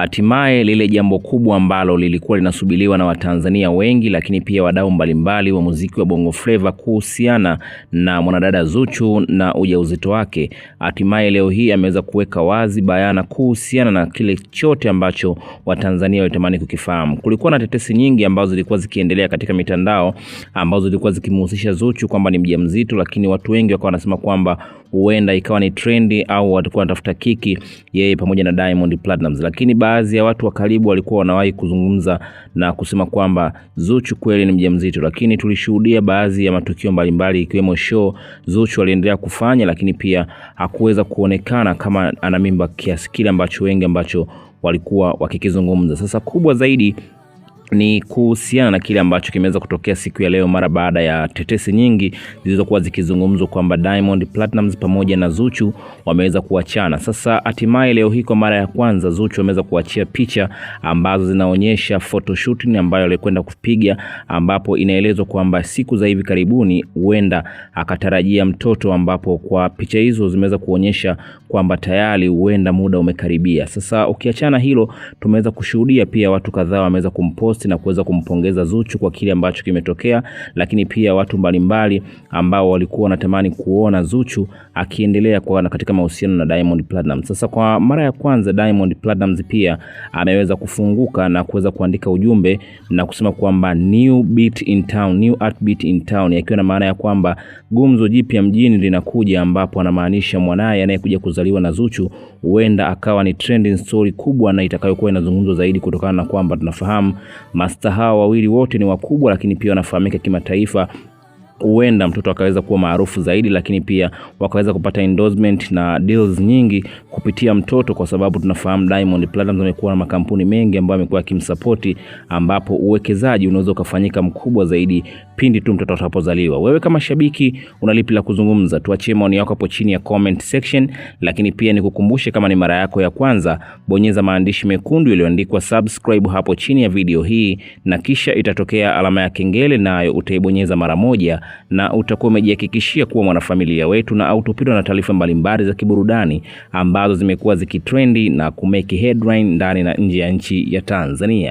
Hatimaye lile jambo kubwa ambalo lilikuwa linasubiriwa na Watanzania wengi, lakini pia wadau mbalimbali wa muziki wa Bongo Flava kuhusiana na mwanadada Zuchu na ujauzito wake, hatimaye leo hii ameweza kuweka wazi bayana kuhusiana na kile chote ambacho Watanzania walitamani kukifahamu. Kulikuwa na tetesi nyingi ambazo zilikuwa zikiendelea katika mitandao ambazo zilikuwa zikimhusisha Zuchu kwamba ni mjamzito, lakini watu wengi wakawa wanasema kwamba huenda ikawa ni trendi au walikuwa wanatafuta kiki yeye pamoja na Diamond Platnumz. Lakini baadhi ya watu wa karibu walikuwa wanawahi kuzungumza na kusema kwamba Zuchu kweli ni mjamzito, lakini tulishuhudia baadhi ya matukio mbalimbali ikiwemo show Zuchu aliendelea kufanya, lakini pia hakuweza kuonekana kama ana mimba kiasi kile ambacho walikuwa wakikizungumza. Sasa kubwa zaidi ni kuhusiana na kile ambacho kimeweza kutokea siku ya leo mara baada ya tetesi nyingi zilizokuwa zikizungumzwa kwamba Diamond Platnumz pamoja na Zuchu wameweza kuachana. Sasa hatimaye leo hii kwa mara ya kwanza Zuchu ameweza kuachia picha ambazo zinaonyesha photoshooting ambayo alikwenda kupiga, ambapo inaelezwa kwamba siku za hivi karibuni huenda akatarajia mtoto, ambapo kwa picha hizo zimeweza kuonyesha kwamba tayari huenda muda umekaribia. Sasa ukiachana hilo, tumeweza kushuhudia pia watu kadhaa wameweza kumpost na kuweza kumpongeza Zuchu kwa kile ambacho kimetokea, lakini pia watu mbalimbali ambao walikuwa wanatamani kuona Zuchu akiendelea kwa katika mahusiano na Diamond Platnumz. Sasa kwa mara ya kwanza Diamond Platnumz pia ameweza kufunguka na kuweza kuandika ujumbe na kusema kwamba new beat in town, new heartbeat in town, yakiwa na maana ya kwamba gumzo jipya mjini linakuja, ambapo anamaanisha mwanae anayekuja kuzaliwa na Zuchu huenda akawa ni trending story kubwa na itakayokuwa inazungumzwa zaidi, kutokana na kwamba tunafahamu master hao wawili wote ni wakubwa, lakini pia wanafahamika kimataifa. Huenda mtoto akaweza kuwa maarufu zaidi, lakini pia wakaweza kupata endorsement na deals nyingi kupitia mtoto, kwa sababu tunafahamu Diamond Platnumz amekuwa na makampuni mengi ambayo amekuwa akimsupport, ambapo uwekezaji unaweza kufanyika mkubwa zaidi pindi tu mtoto atakapozaliwa. Wewe kama shabiki unalipi la kuzungumza? Tuachie maoni yako hapo chini ya comment section, lakini pia nikukumbushe, kama ni mara yako ya kwanza, bonyeza maandishi mekundu yaliyoandikwa subscribe hapo chini ya video hii, na kisha itatokea alama ya kengele, nayo utaibonyeza mara moja na utakuwa umejihakikishia kuwa mwanafamilia wetu na autopilot na taarifa mbalimbali za kiburudani ambazo zimekuwa zikitrendi na kumeki headline ndani na nje ya nchi ya Tanzania.